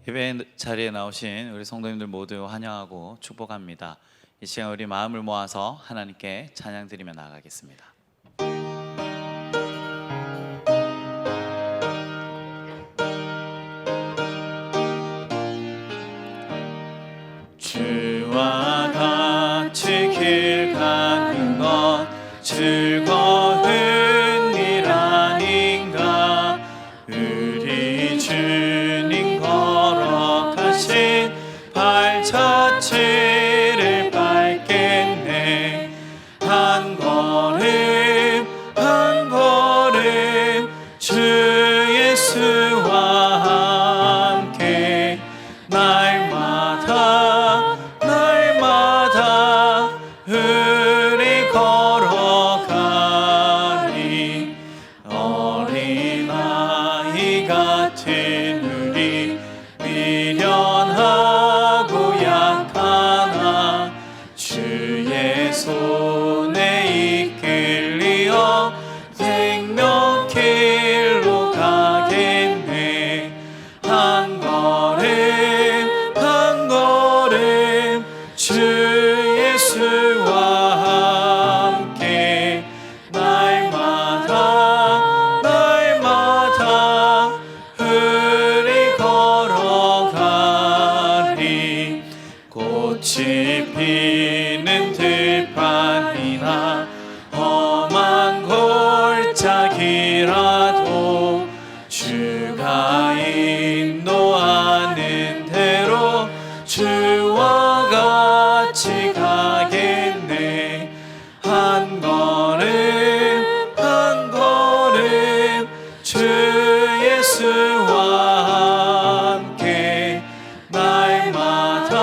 예배 자리에 나오신 우리 성도님들 모두 환영하고 축복합니다. 이 시간 우리 마음을 모아서 하나님께 찬양 드리며 나아가겠습니다. 주와 같이 길 가는 것 즐거운 일 아닌가. 우리 주님 걸어가신 발자취를 밟겠네. 한 걸음 한 걸음 주 예수와 함께 날마다 우리 걸어가니. 어린아이 같은 우리 미련하고 약하나 주의 손에 이끌리어 생명길로 가겠네. 한 걸음 한 걸음 주 예수와 함께 날마다 우리 걸어가리. 꽃이 피는 들판이나 험한 골짜기라도 주가 인도하는 대로 주와 같이 가겠네. 한 걸음 한 걸음 주 예수와 함께 날마다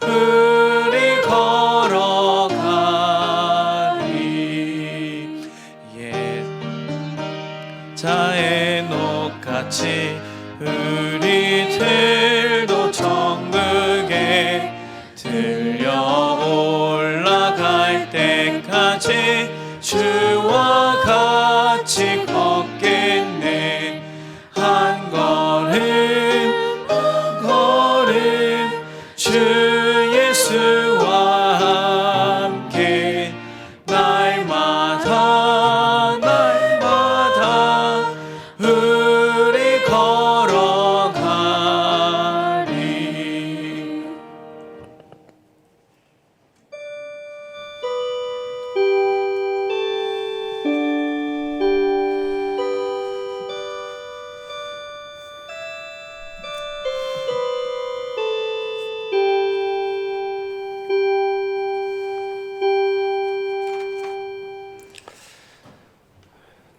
우리 걸어가리. 자의 녹같이 우리들도 천국에 들려 올라갈 때까지 주와 같이 걷겠네. 한 걸음 한 걸음 주 예수와 함께 날마다 우리 걸어가리.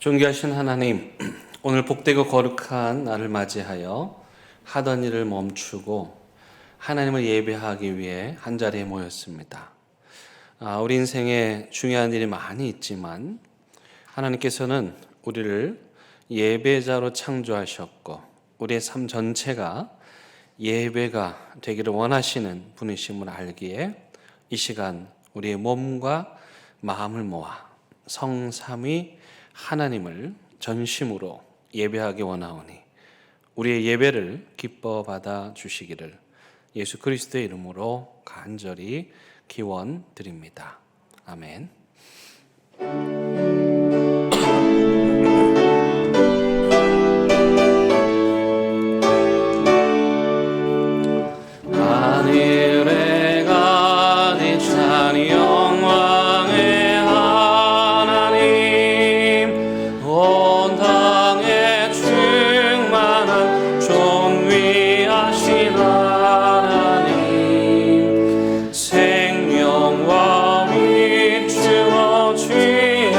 존귀하신 하나님, 오늘 복되고 거룩한 날을 맞이하여 하던 일을 멈추고 하나님을 예배하기 위해 한자리에 모였습니다. 우리 인생에 중요한 일이 많이 있지만 하나님께서는 우리를 예배자로 창조하셨고 우리의 삶 전체가 예배가 되기를 원하시는 분이심을 알기에 이 시간 우리의 몸과 마음을 모아 성삼위 하나님을 전심으로 예배하기 원하오니 우리의 예배를 기뻐 받아 주시기를 예수 그리스도의 이름으로 간절히 기원드립니다. 아멘. 하늘에 가니 찬이 영광의 하나님, 온 땅에 충만한 존귀하신 하나님, 생명과 위주어 주의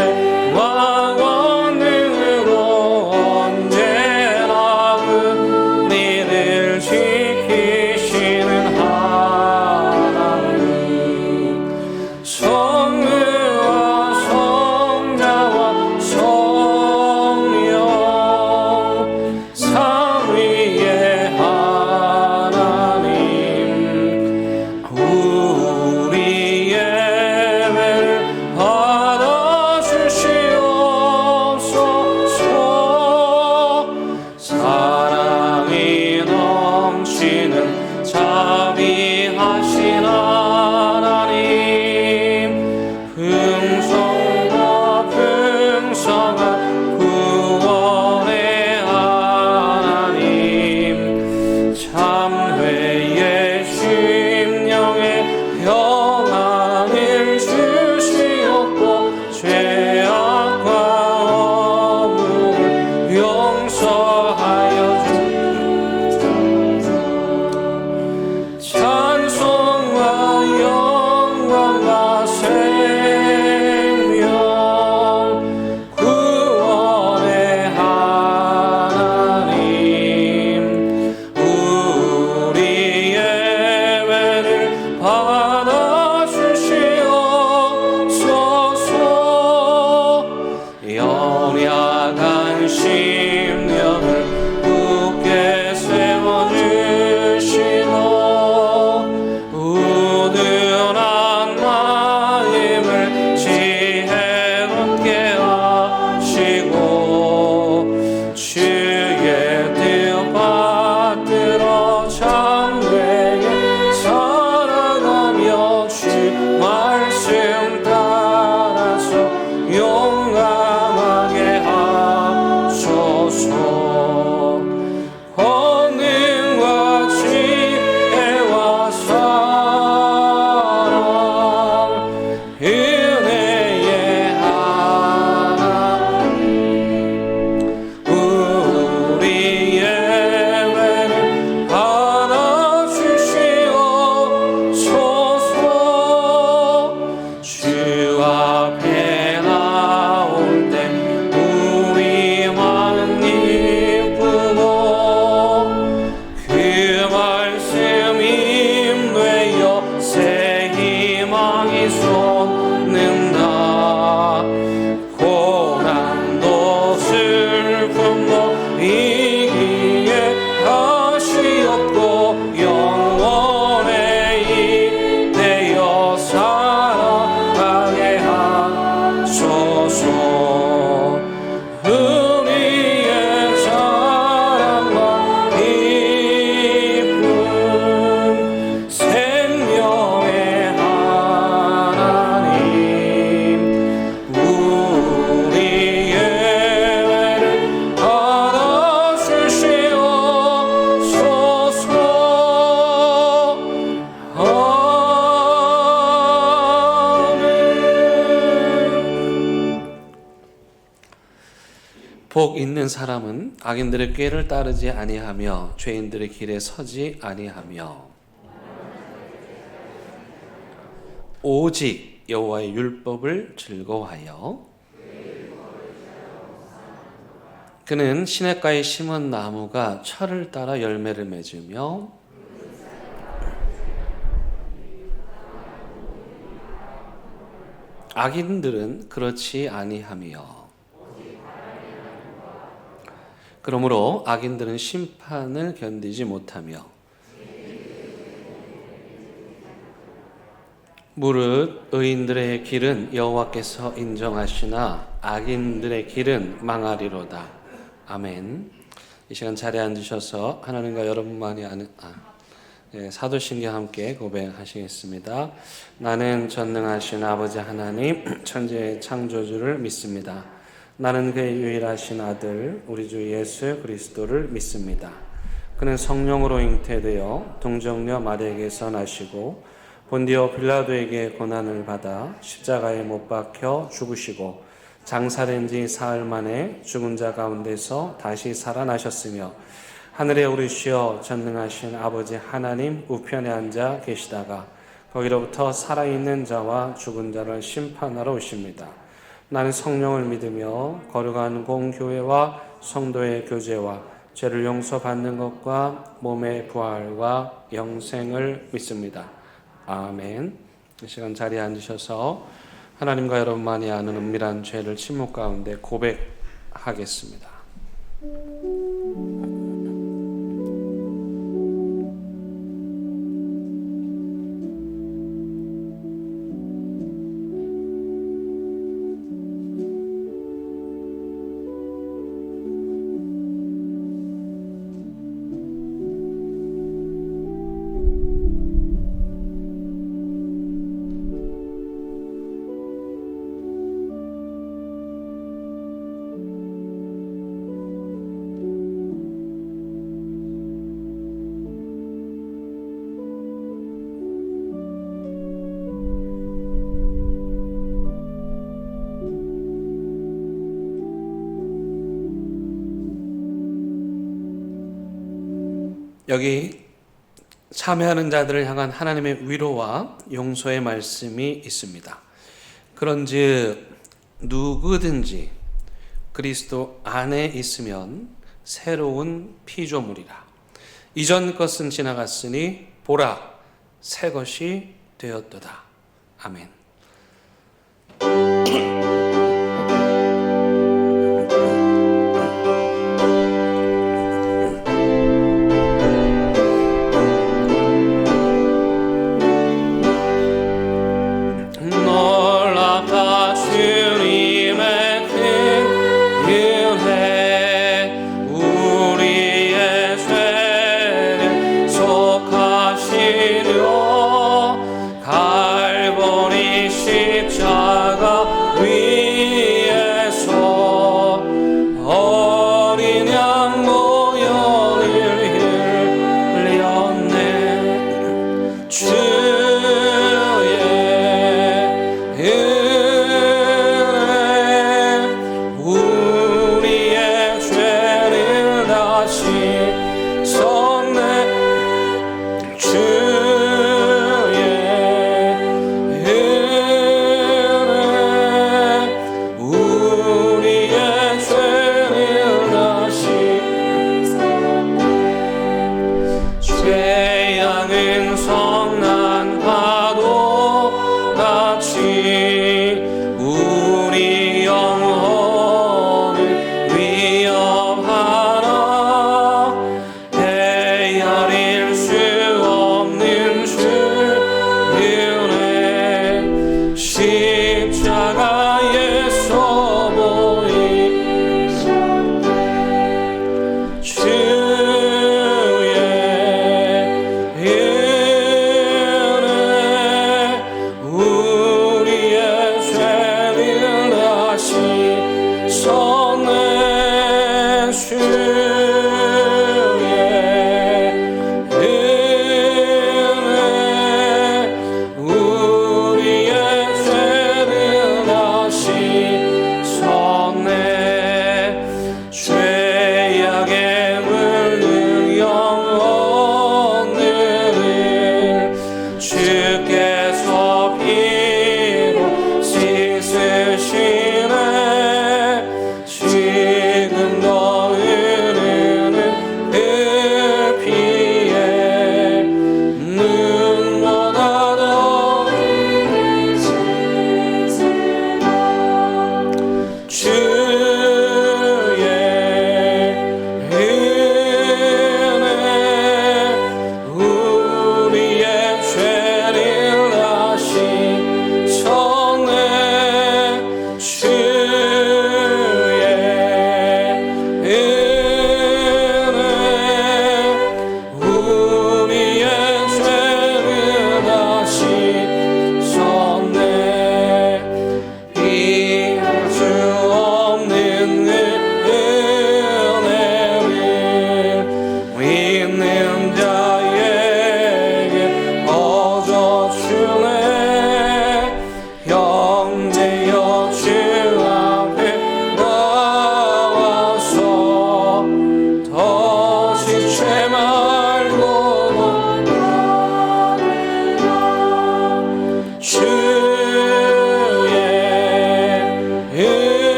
있는 사람은 악인들의 꾀를 따르지 아니하며 죄인들의 길에 서지 아니하며 오직 여호와의 율법을 즐거워하여 그는 시냇가에 심은 나무가 철을 따라 열매를 맺으며 악인들은 그렇지 아니하며 그러므로 악인들은 심판을 견디지 못하며 무릇 의인들의 길은 여호와께서 인정하시나 악인들의 길은 망하리로다. 아멘. 이 시간 자리에 앉으셔서 하나님과 여러분만이 아는 사도신경 함께 고백하시겠습니다. 나는 전능하신 아버지 하나님 천지의 창조주를 믿습니다. 나는 그의 유일하신 아들 우리 주 예수 그리스도를 믿습니다. 그는 성령으로 잉태되어 동정녀 마리아에게서 나시고 본디오 빌라도에게 고난을 받아 십자가에 못 박혀 죽으시고 장사된 지 사흘 만에 죽은 자 가운데서 다시 살아나셨으며 하늘에 오르시어 전능하신 아버지 하나님 우편에 앉아 계시다가 거기로부터 살아있는 자와 죽은 자를 심판하러 오십니다. 나는 성령을 믿으며 거룩한 공교회와 성도의 교제와 죄를 용서받는 것과 몸의 부활과 영생을 믿습니다. 아멘. 이 시간 자리에 앉으셔서 하나님과 여러분만이 아는 은밀한 죄를 침묵 가운데 고백하겠습니다. 여기 참여하는 자들을 향한 하나님의 위로와 용서의 말씀이 있습니다. 그런즉 누구든지 그리스도 안에 있으면 새로운 피조물이라. 이전 것은 지나갔으니 보라 새 것이 되었도다. 아멘. 주의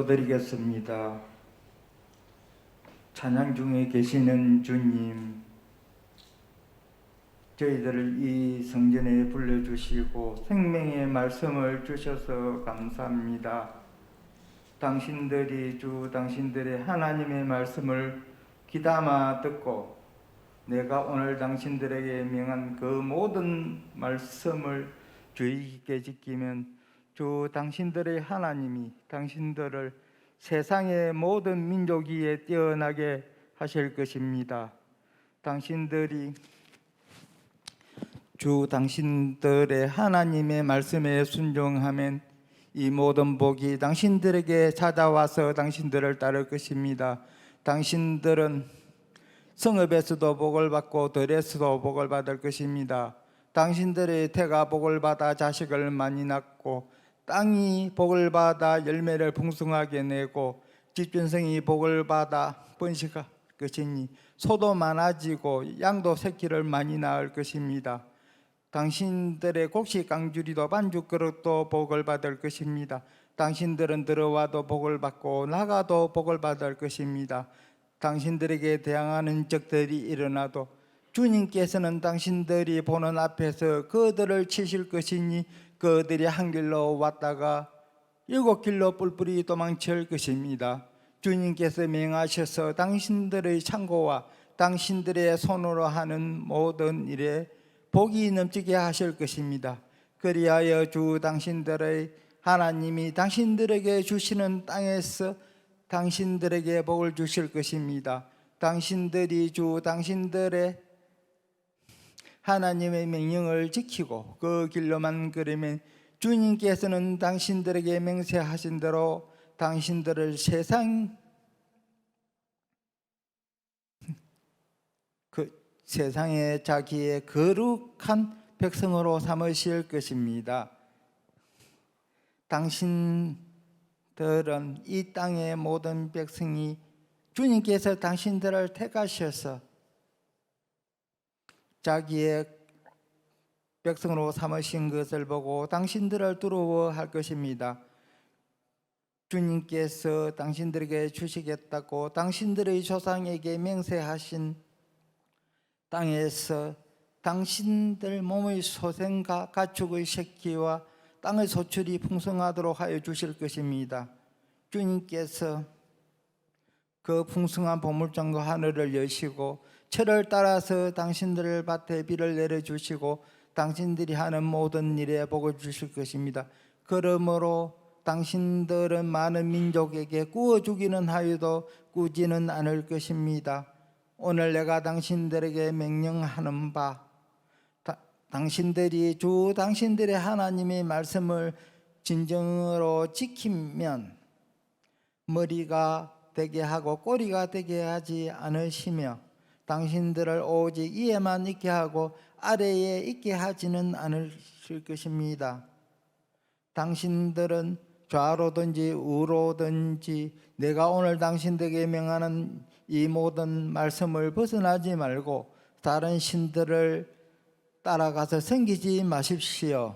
기도드리겠습니다. 찬양 중에 계시는 주님, 저희들을 이 성전에 불러주시고 생명의 말씀을 주셔서 감사합니다. 당신들이 당신들의 하나님의 말씀을 귀담아 듣고 내가 오늘 당신들에게 명한 그 모든 말씀을 주의 깊게 지키면 당신들의 하나님이 당신들을 세상의 모든 민족 위에 뛰어나게 하실 것입니다. 당신들이 당신들의 하나님의 말씀에 순종하면 이 모든 복이 당신들에게 찾아와서 당신들을 따를 것입니다. 당신들은 성읍에서도 복을 받고 들에서도 복을 받을 것입니다. 당신들의 태가 복을 받아 자식을 많이 낳고 땅이 복을 받아 열매를 풍성하게 내고 집준성이 복을 받아 번식할 것이니 소도 많아지고 양도 새끼를 많이 낳을 것입니다. 당신들의 곡식 깡주리도 반죽 그릇도 복을 받을 것입니다. 당신들은 들어와도 복을 받고 나가도 복을 받을 것입니다. 당신들에게 대항하는 적들이 일어나도 주님께서는 당신들이 보는 앞에서 그들을 치실 것이니 그들이 한 길로 왔다가 7길로 뿔뿔이 도망칠 것입니다. 주님께서 명하셔서 당신들의 창고와 당신들의 손으로 하는 모든 일에 복이 넘치게 하실 것입니다. 그리하여 당신들의 하나님이 당신들에게 주시는 땅에서 당신들에게 복을 주실 것입니다. 당신들이 당신들의 하나님의 명령을 지키고 그 길로만 걸으면 주님께서는 당신들에게 맹세하신 대로 당신들을 세상에 자기의 거룩한 백성으로 삼으실 것입니다. 당신들은 이 땅의 모든 백성이 주님께서 당신들을 택하셔서 자기의 백성으로 삼으신 것을 보고 당신들을 두려워할 것입니다. 주님께서 당신들에게 주시겠다고 당신들의 조상에게 맹세하신 땅에서 당신들 몸의 소생과 가축의 새끼와 땅의 소출이 풍성하도록 하여 주실 것입니다. 주님께서 그 풍성한 보물장도 하늘을 여시고 철을 따라서 당신들 밭에 비를 내려주시고 당신들이 하는 모든 일에 복을 주실 것입니다. 그러므로 당신들은 많은 민족에게 구워주기는 하여도 꾸지는 않을 것입니다. 오늘 내가 당신들에게 명령하는 바 당신들이 당신들의 하나님의 말씀을 진정으로 지키면 머리가 되게 하고 꼬리가 되게 하지 않으시며 당신들을 오직 위에만 있게 하고 아래에 있게 하지는 않으실 것입니다. 당신들은 좌로든지 우로든지 내가 오늘 당신들에게 명하는 이 모든 말씀을 벗어나지 말고 다른 신들을 따라가서 섬기지 마십시오.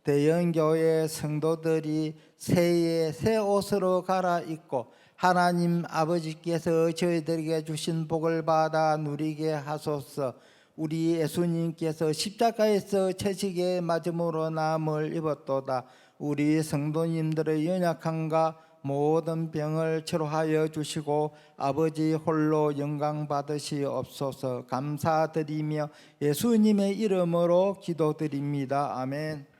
대형교회 성도들이 새해 새 옷으로 갈아입고 하나님 아버지께서 저희들에게 주신 복을 받아 누리게 하소서. 우리 예수님께서 십자가에서 채찍에 맞음으로 남을 입었도다. 우리 성도님들의 연약함과 모든 병을 치료하여 주시고 아버지 홀로 영광 받으시옵소서. 감사드리며 예수님의 이름으로 기도드립니다. 아멘.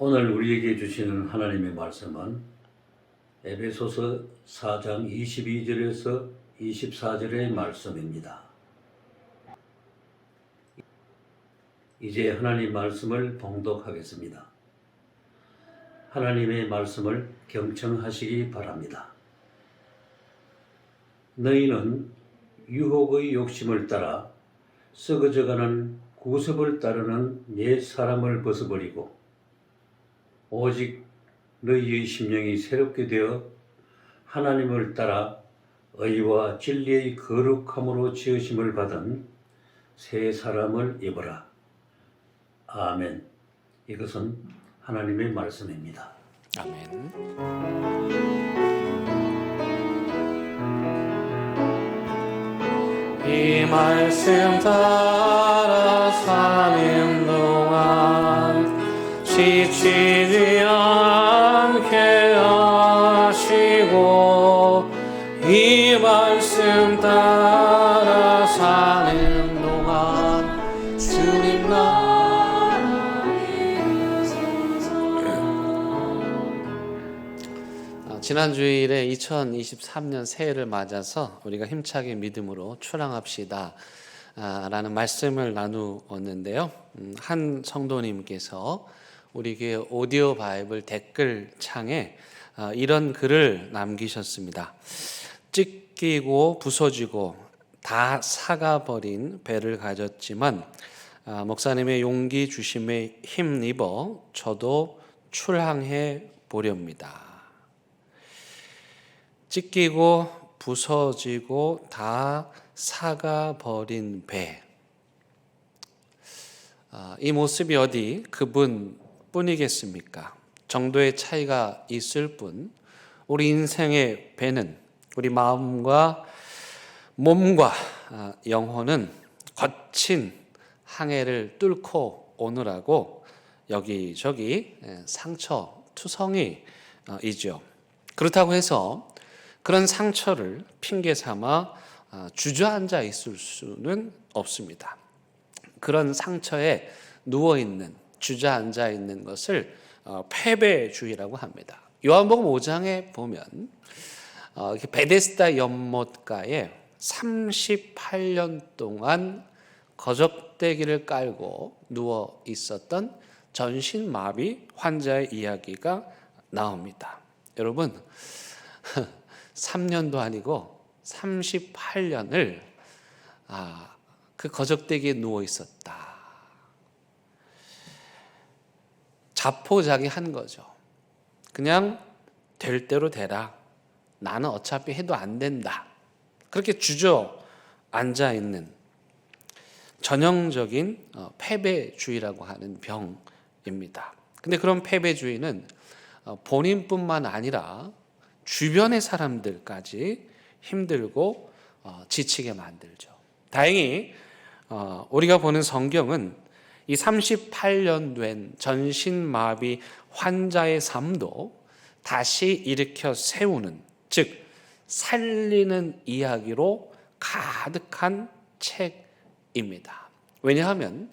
오늘 우리에게 주시는 하나님의 말씀은 에베소서 4장 22절에서 24절의 말씀입니다. 이제 하나님 말씀을 봉독하겠습니다. 하나님의 말씀을 경청하시기 바랍니다. 너희는 유혹의 욕심을 따라 썩어져가는 구습을 따르는 옛 사람을 벗어버리고 오직 너희의 심령이 새롭게 되어 하나님을 따라 의와 진리의 거룩함으로 지으심을 받은 새 사람을 입어라. 아멘. 이것은 하나님의 말씀입니다. 아멘. 이 말씀 따라 사는 동안 지치지 않게 하시고 이 말씀 따라 사는 동안 주님 지난 주일에 2023년 새해를 맞아서 우리가 힘차게 믿음으로 출항합시다 라는 말씀을 나누었는데요. 한 성도님께서 우리 교회 오디오 바이블 댓글 창에 이런 글을 남기셨습니다. 찢기고 부서지고 다 사가버린 배를 가졌지만 목사님의 용기 주심에 힘입어 저도 출항해 보렵니다. 찢기고 부서지고 다 사가버린 배. 이 모습이 어디 그분뿐이겠습니까? 정도의 차이가 있을 뿐 우리 인생의 배는 우리 마음과 몸과 영혼은 거친 항해를 뚫고 오느라고 여기저기 상처투성이이죠. 그렇다고 해서 그런 상처를 핑계 삼아 주저앉아 있을 수는 없습니다. 그런 상처에 누워있는, 주저앉아 있는 것을 패배주의라고 합니다. 요한복음 5장에 보면 베데스다 연못가에 38년 동안 거적대기를 깔고 누워 있었던 전신마비 환자의 이야기가 나옵니다. 여러분 3년도 아니고 38년을 그 거적대기에 누워 있었다. 자포자기한 거죠. 그냥 될 대로 되라. 나는 어차피 해도 안 된다. 그렇게 주저앉아 있는 전형적인 패배주의라고 하는 병입니다. 근데 그런 패배주의는 본인뿐만 아니라 주변의 사람들까지 힘들고 지치게 만들죠. 다행히 우리가 보는 성경은 이 38년 된 전신마비 환자의 삶도 다시 일으켜 세우는, 즉 살리는 이야기로 가득한 책입니다. 왜냐하면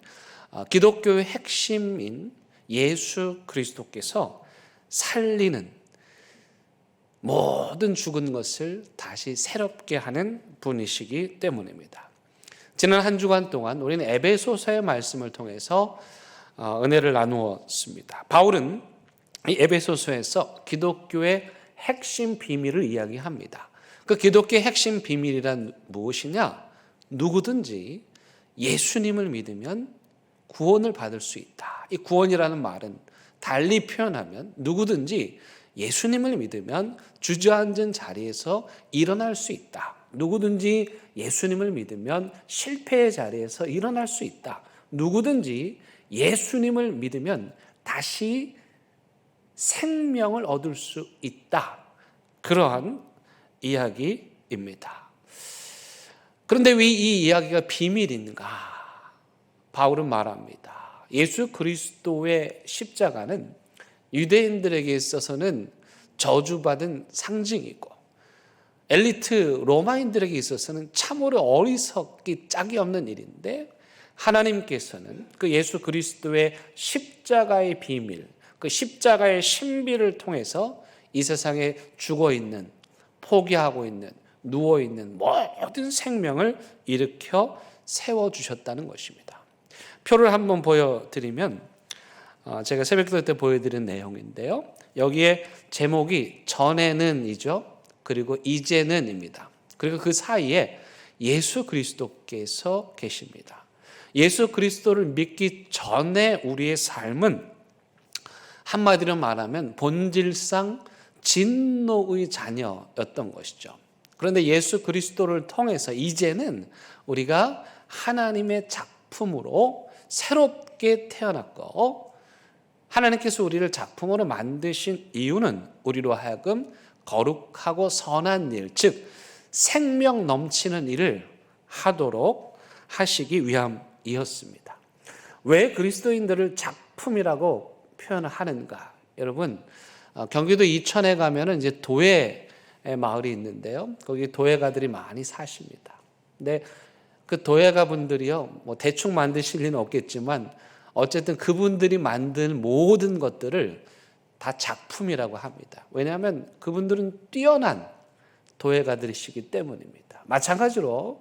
기독교의 핵심인 예수 그리스도께서 살리는, 모든 죽은 것을 다시 새롭게 하는 분이시기 때문입니다. 지난 한 주간 동안 우리는 에베소서의 말씀을 통해서 은혜를 나누었습니다. 바울은 이 에베소서에서 기독교의 핵심 비밀을 이야기합니다. 그 기독교의 핵심 비밀이란 무엇이냐? 누구든지 예수님을 믿으면 구원을 받을 수 있다. 이 구원이라는 말은 달리 표현하면 누구든지 예수님을 믿으면 주저앉은 자리에서 일어날 수 있다. 누구든지 예수님을 믿으면 실패의 자리에서 일어날 수 있다. 누구든지 예수님을 믿으면 다시 생명을 얻을 수 있다. 그러한 이야기입니다. 그런데 왜 이 이야기가 비밀인가? 바울은 말합니다. 예수 그리스도의 십자가는 유대인들에게 있어서는 저주받은 상징이고 엘리트 로마인들에게 있어서는 참으로 어리석기 짝이 없는 일인데 하나님께서는 그 예수 그리스도의 십자가의 비밀, 그 십자가의 신비를 통해서 이 세상에 죽어있는, 포기하고 있는, 누워있는 모든 생명을 일으켜 세워주셨다는 것입니다. 표를 한번 보여드리면 제가 새벽기도 때 보여드린 내용인데요. 여기에 제목이 전에는이죠. 그리고 이제는입니다. 그리고 그 사이에 예수 그리스도께서 계십니다. 예수 그리스도를 믿기 전에 우리의 삶은 한마디로 말하면 본질상 진노의 자녀였던 것이죠. 그런데 예수 그리스도를 통해서 이제는 우리가 하나님의 작품으로 새롭게 태어났고, 하나님께서 우리를 작품으로 만드신 이유는 우리로 하여금 거룩하고 선한 일, 즉 생명 넘치는 일을 하도록 하시기 위함이었습니다. 왜 그리스도인들을 작품이라고 표현을 하는가? 여러분, 경기도 이천에 가면은 이제 도예 마을이 있는데요. 거기 도예가들이 많이 사십니다. 근데 그 도예가 분들이요, 뭐 대충 만드실 리는 없겠지만 어쨌든 그분들이 만든 모든 것들을 다 작품이라고 합니다. 왜냐하면 그분들은 뛰어난 도예가들이시기 때문입니다. 마찬가지로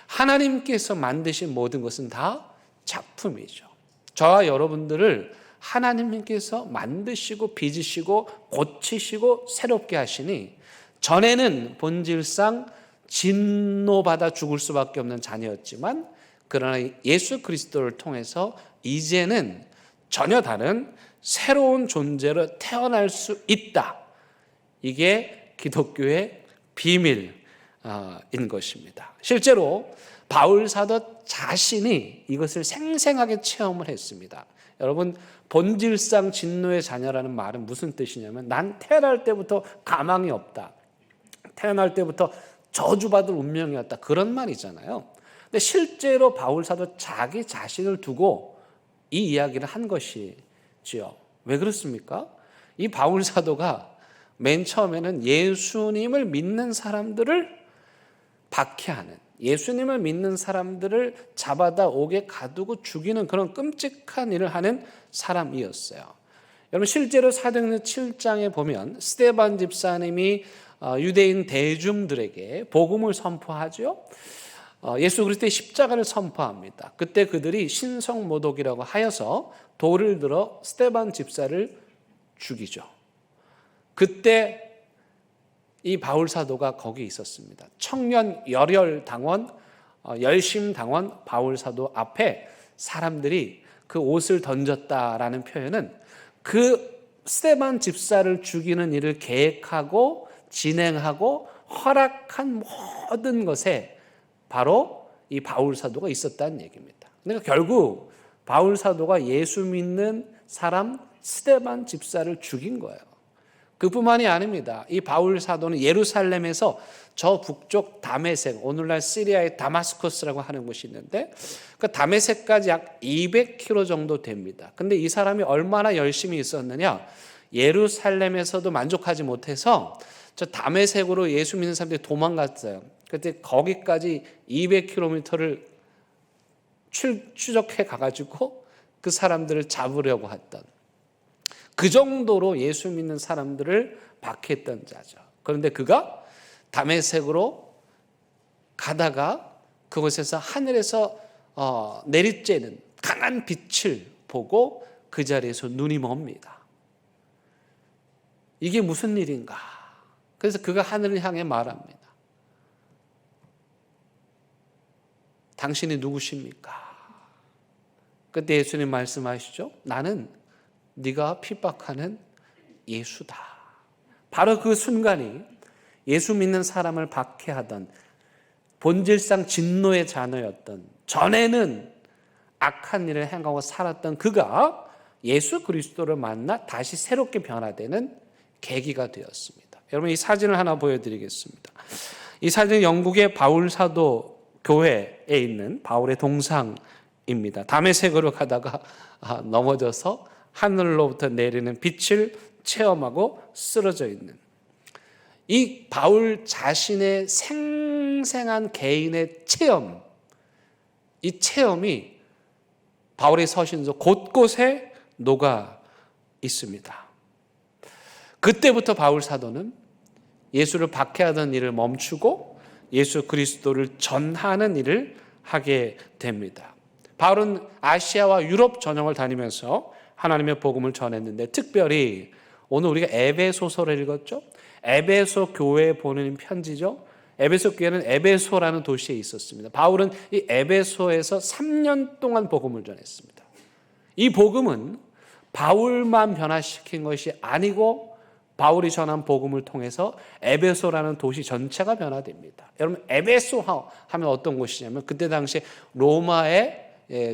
하나님께서 만드신 모든 것은 다 작품이죠. 저와 여러분들을 하나님께서 만드시고 빚으시고 고치시고 새롭게 하시니 전에는 본질상 진노받아 죽을 수밖에 없는 자녀였지만, 그러나 예수 그리스도를 통해서 이제는 전혀 다른 새로운 존재로 태어날 수 있다. 이게 기독교의 비밀인 것입니다. 실제로 바울 사도 자신이 이것을 생생하게 체험을 했습니다. 여러분, 본질상 진노의 자녀라는 말은 무슨 뜻이냐면 난 태어날 때부터 가망이 없다, 태어날 때부터 저주받을 운명이었다, 그런 말이잖아요. 근데 실제로 바울 사도 자기 자신을 두고 이 이야기를 한 것이지요. 왜 그렇습니까? 이 바울 사도가 맨 처음에는 예수님을 믿는 사람들을 박해하는, 예수님을 믿는 사람들을 잡아다 옥에 가두고 죽이는 그런 끔찍한 일을 하는 사람이었어요. 여러분, 실제로 사도행전 7장에 보면 스데반 집사님이 유대인 대중들에게 복음을 선포하죠. 예수 그리스도의 십자가를 선포합니다. 그때 그들이 신성모독이라고 하여서 돌을 들어 스데반 집사를 죽이죠. 그때 이 바울 사도가 거기 있었습니다. 청년 열혈당원, 열심당원 바울 사도 앞에 사람들이 그 옷을 던졌다라는 표현은 그 스데반 집사를 죽이는 일을 계획하고 진행하고 허락한 모든 것에 바로 이 바울 사도가 있었다는 얘기입니다. 그러니까 결국 바울 사도가 예수 믿는 사람 스데반 집사를 죽인 거예요. 그뿐만이 아닙니다. 이 바울 사도는 예루살렘에서 저 북쪽 다메섹, 오늘날 시리아의 다마스커스라고 하는 곳이 있는데 그 다메섹까지 약 200km 정도 됩니다. 근데 이 사람이 얼마나 열심히 있었느냐? 예루살렘에서도 만족하지 못해서 저 다메섹으로 예수 믿는 사람들이 도망갔어요. 그때 거기까지 200km를 추적해 가가지고 그 사람들을 잡으려고 했던, 그 정도로 예수 믿는 사람들을 박해했던 자죠. 그런데 그가 다메섹으로 가다가 그곳에서 하늘에서 내리쬐는 강한 빛을 보고 그 자리에서 눈이 멉니다. 이게 무슨 일인가? 그래서 그가 하늘을 향해 말합니다. 당신이 누구십니까? 그때 예수님 말씀하시죠. 나는 네가 핍박하는 예수다. 바로 그 순간이 예수 믿는 사람을 박해하던, 본질상 진노의 자녀였던, 전에는 악한 일을 행하고 살았던 그가 예수 그리스도를 만나 다시 새롭게 변화되는 계기가 되었습니다. 여러분, 이 사진을 하나 보여드리겠습니다. 이 사진은 영국의 바울 사도 교회에 있는 바울의 동상입니다. 다메섹으로 가다가 넘어져서 하늘로부터 내리는 빛을 체험하고 쓰러져 있는 이 바울 자신의 생생한 개인의 체험, 이 체험이 바울의 서신서 곳곳에 녹아 있습니다. 그때부터 바울 사도는 예수를 박해하던 일을 멈추고 예수 그리스도를 전하는 일을 하게 됩니다. 바울은 아시아와 유럽 전역을 다니면서 하나님의 복음을 전했는데, 특별히 오늘 우리가 에베소서를 읽었죠. 에베소 교회에 보내는 편지죠. 에베소 교회는 에베소라는 도시에 있었습니다. 바울은 이 에베소에서 3년 동안 복음을 전했습니다. 이 복음은 바울만 변화시킨 것이 아니고 바울이 전한 복음을 통해서 에베소라는 도시 전체가 변화됩니다. 여러분, 에베소 하면 어떤 곳이냐면 그때 당시에 로마의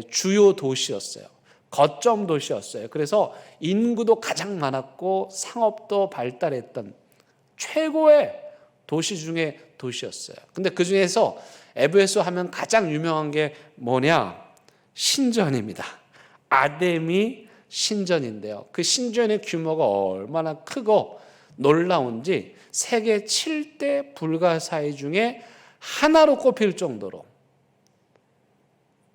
주요 도시였어요. 거점 도시였어요. 그래서 인구도 가장 많았고 상업도 발달했던 최고의 도시 중에 도시였어요. 근데 그 중에서 에베소 하면 가장 유명한 게 뭐냐? 신전입니다. 아데미 신전인데요. 그 신전의 규모가 얼마나 크고 놀라운지 세계 7대 불가사의 중에 하나로 꼽힐 정도로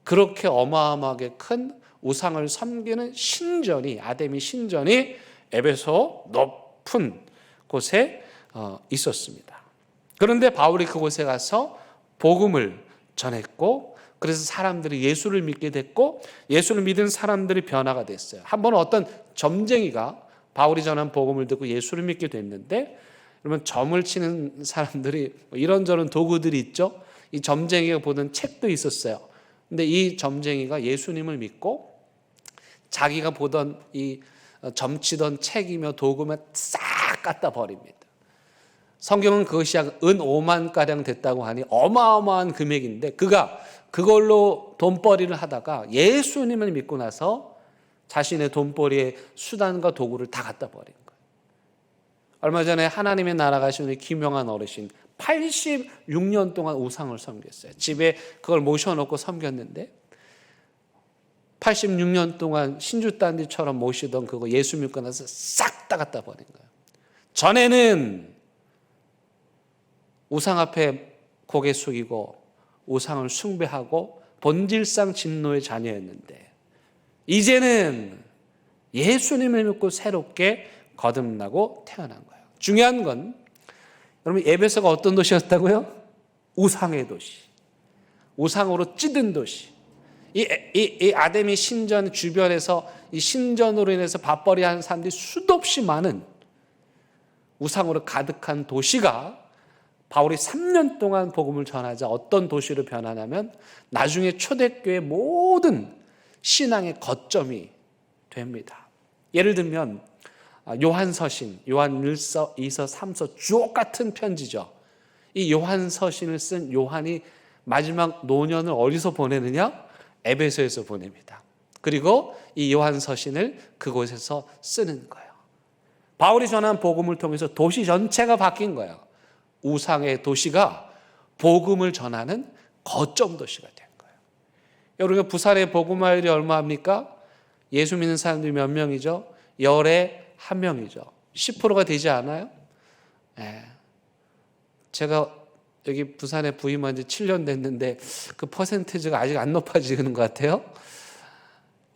그렇게 어마어마하게 큰 우상을 섬기는 신전이, 아데미 신전이 에베소 높은 곳에 있었습니다. 그런데 바울이 그곳에 가서 복음을 전했고, 그래서 사람들이 예수를 믿게 됐고, 예수를 믿은 사람들이 변화가 됐어요. 한 번은 어떤 점쟁이가 바울이 전한 복음을 듣고 예수를 믿게 됐는데, 그러면 점을 치는 사람들이 이런저런 도구들이 있죠. 이 점쟁이가 보던 책도 있었어요. 근데 이 점쟁이가 예수님을 믿고 자기가 보던 이 점치던 책이며 도구만 싹 갖다 버립니다. 성경은 그것이 약 은 5만 가량 됐다고 하니 어마어마한 금액인데, 그가 그걸로 돈벌이를 하다가 예수님을 믿고 나서 자신의 돈벌이의 수단과 도구를 다 갖다 버린 거예요. 얼마 전에 하나님의 나라 가신 우리 김용한 어르신 86년 동안 우상을 섬겼어요. 집에 그걸 모셔놓고 섬겼는데 86년 동안 신주단지처럼 모시던 그거 예수 믿고 나서 싹 다 갖다 버린 거예요. 전에는 우상 앞에 고개 숙이고 우상을 숭배하고 본질상 진노의 자녀였는데, 이제는 예수님을 믿고 새롭게 거듭나고 태어난 거예요. 중요한 건 여러분, 에베소가 어떤 도시였다고요? 우상의 도시, 우상으로 찌든 도시. 이 아데미 신전 주변에서 이 신전으로 인해서 밥벌이 하는 사람들이 수도 없이 많은 우상으로 가득한 도시가 바울이 3년 동안 복음을 전하자 어떤 도시로 변하냐면 나중에 초대교회 모든 신앙의 거점이 됩니다. 예를 들면 요한서신, 요한 1서, 2서, 3서 주옥 같은 편지죠. 이 요한서신을 쓴 요한이 마지막 노년을 어디서 보내느냐? 에베소에서 보냅니다. 그리고 이 요한서신을 그곳에서 쓰는 거예요. 바울이 전한 복음을 통해서 도시 전체가 바뀐 거예요. 우상의 도시가 복음을 전하는 거점 도시가 된 거예요. 여러분, 부산의 복음화율이 얼마입니까? 예수 믿는 사람들이 몇 명이죠? 열에 1명이죠. 10%가 되지 않아요? 네. 제가 여기 부산에 부임한 지 7년 됐는데 그 퍼센티지가 아직 안 높아지는 것 같아요.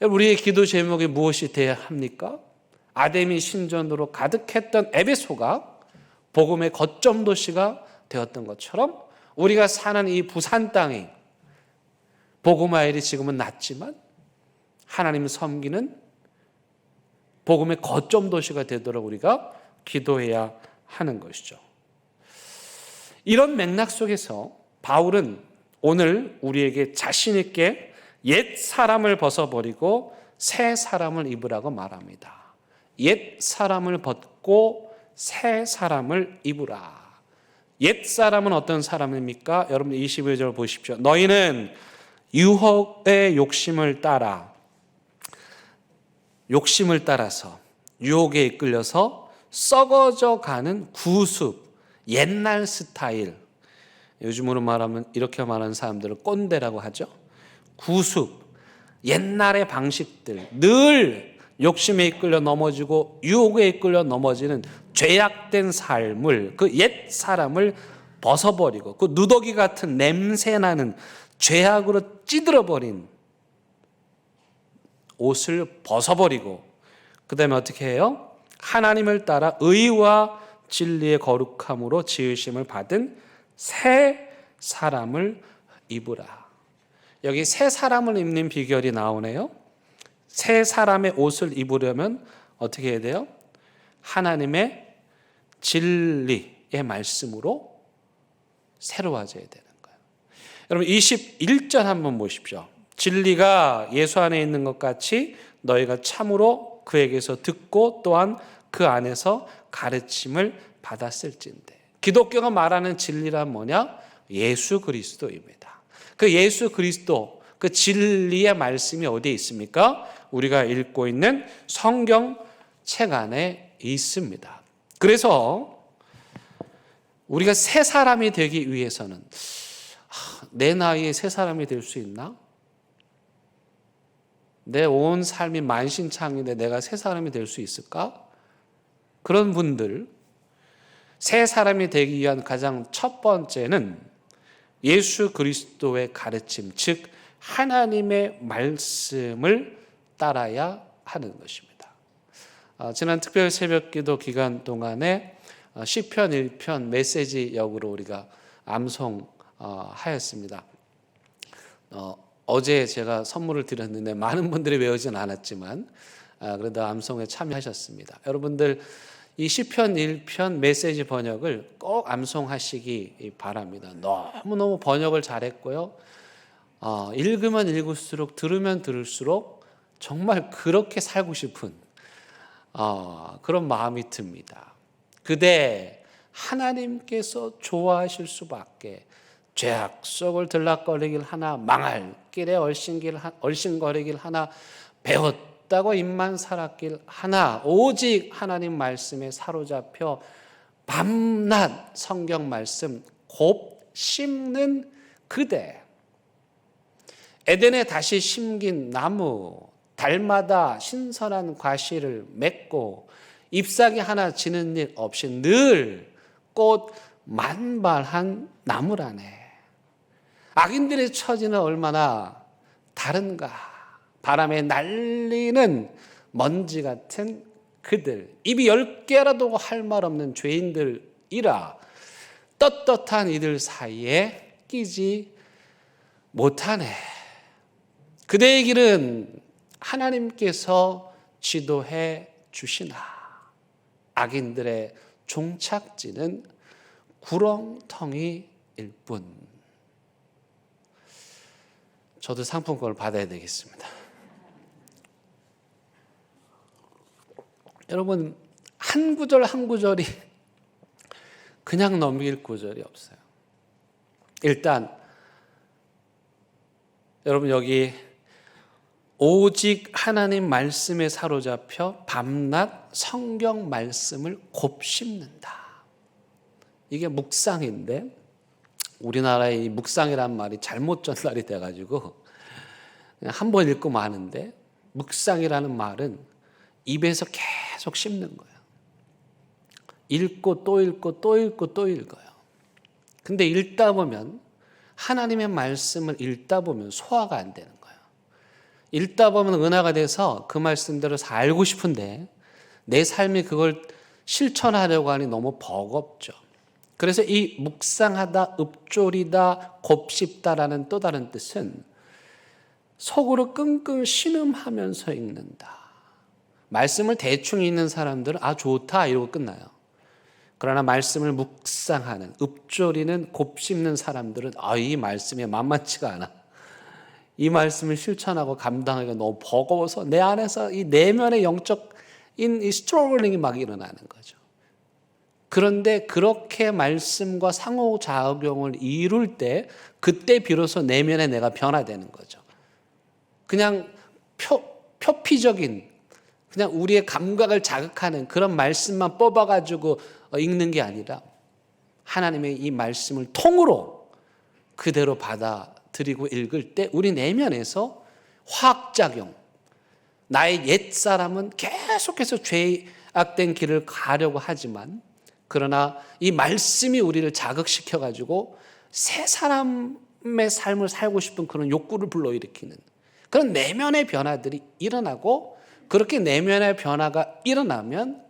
우리의 기도 제목이 무엇이 되어야 합니까? 아데미 신전으로 가득했던 에베소가 복음의 거점 도시가 되었던 것처럼 우리가 사는 이 부산 땅이 복음화율이 지금은 낮지만 하나님을 섬기는 복음의 거점 도시가 되도록 우리가 기도해야 하는 것이죠. 이런 맥락 속에서 바울은 오늘 우리에게 자신 있게 옛 사람을 벗어버리고 새 사람을 입으라고 말합니다. 옛 사람을 벗고 새 사람을 입으라. 옛 사람은 어떤 사람입니까? 여러분 25절 보십시오. 너희는 유혹의 욕심을 따라서 유혹에 이끌려서 썩어져 가는 구습, 옛날 스타일, 요즘으로 말하면 이렇게 말하는 사람들을 꼰대라고 하죠. 구습, 옛날의 방식들, 늘 욕심에 이끌려 넘어지고 유혹에 이끌려 넘어지는 죄악된 삶을, 그 옛 사람을 벗어버리고 그 누더기 같은 냄새나는 죄악으로 찌들어버린 옷을 벗어버리고 그 다음에 어떻게 해요? 하나님을 따라 의와 진리의 거룩함으로 지으심을 받은 새 사람을 입으라. 여기 새 사람을 입는 비결이 나오네요. 새 사람의 옷을 입으려면 어떻게 해야 돼요? 하나님의 진리의 말씀으로 새로워져야 되는 거예요. 여러분 21절 한번 보십시오. 진리가 예수 안에 있는 것 같이 너희가 참으로 그에게서 듣고 또한 그 안에서 가르침을 받았을진데. 기독교가 말하는 진리란 뭐냐? 예수 그리스도입니다. 그 예수 그리스도, 그 진리의 말씀이 어디에 있습니까? 우리가 읽고 있는 성경 책 안에 있습니다. 그래서 우리가 새 사람이 되기 위해서는 내 나이에 새 사람이 될 수 있나? 내 온 삶이 만신창이인데 내가 새 사람이 될 수 있을까? 그런 분들, 새 사람이 되기 위한 가장 첫 번째는 예수 그리스도의 가르침, 즉 하나님의 말씀을 따라야 하는 것입니다. 지난 특별 새벽기도 기간 동안에 시편 1편 메시지 역으로 우리가 암송하였습니다. 어제 제가 선물을 드렸는데 많은 분들이 외우진 않았지만 그래도 암송에 참여하셨습니다. 여러분들 이 시편 1편 메시지 번역을 꼭 암송하시기 바랍니다. 너무너무 번역을 잘했고요. 읽으면 읽을수록 들으면 들을수록 정말 그렇게 살고 싶은 그런 마음이 듭니다. 그대 하나님께서 좋아하실 수밖에 죄악 속을 들락거리길 하나 망할 길에 얼씬거리길 하나 배웠다고 입만 살았길 하나 오직 하나님 말씀에 사로잡혀 밤낮 성경 말씀 곱 심는 그대 에덴에 다시 심긴 나무 달마다 신선한 과실을 맺고 잎사귀 하나 지는 일 없이 늘 꽃 만발한 나무라네. 악인들의 처지는 얼마나 다른가. 바람에 날리는 먼지 같은 그들, 입이 10개라도 할 말 없는 죄인들이라 떳떳한 이들 사이에 끼지 못하네. 그대의 길은 하나님께서 지도해 주시나 악인들의 종착지는 구렁텅이일 뿐. 저도 상품권을 받아야 되겠습니다. 여러분 한 구절 한 구절이 그냥 넘길 구절이 없어요. 일단 여러분 여기 오직 하나님 말씀에 사로잡혀 밤낮 성경 말씀을 곱씹는다. 이게 묵상인데 우리나라의 이 묵상이란 말이 잘못 전달이 돼가지고 한 번 읽고 마는데 묵상이라는 말은 입에서 계속 씹는 거예요. 읽고 또 읽고 또 읽고 또 읽어요. 근데 읽다 보면 하나님의 말씀을 읽다 보면 소화가 안 되는 거예요. 읽다 보면 은하가 돼서 그 말씀대로 살고 싶은데 내 삶이 그걸 실천하려고 하니 너무 버겁죠. 그래서 이 묵상하다, 읊조리다, 곱씹다라는 또 다른 뜻은 속으로 끙끙 신음하면서 읽는다. 말씀을 대충 읽는 사람들은 좋다 이러고 끝나요. 그러나 말씀을 묵상하는, 읊조리는, 곱씹는 사람들은 이 말씀이 만만치가 않아. 이 말씀을 실천하고 감당하기가 너무 버거워서 내 안에서 이 내면의 영적인 이 스트러글링이 막 일어나는 거죠. 그런데 그렇게 말씀과 상호작용을 이룰 때 그때 비로소 내면의 내가 변화되는 거죠. 그냥 표피적인 그냥 우리의 감각을 자극하는 그런 말씀만 뽑아가지고 읽는 게 아니라 하나님의 이 말씀을 통으로 그대로 받아들이고 읽을 때 우리 내면에서 화학작용, 나의 옛사람은 계속해서 죄악된 길을 가려고 하지만 그러나 이 말씀이 우리를 자극시켜가지고 새 사람의 삶을 살고 싶은 그런 욕구를 불러일으키는 그런 내면의 변화들이 일어나고 그렇게 내면의 변화가 일어나면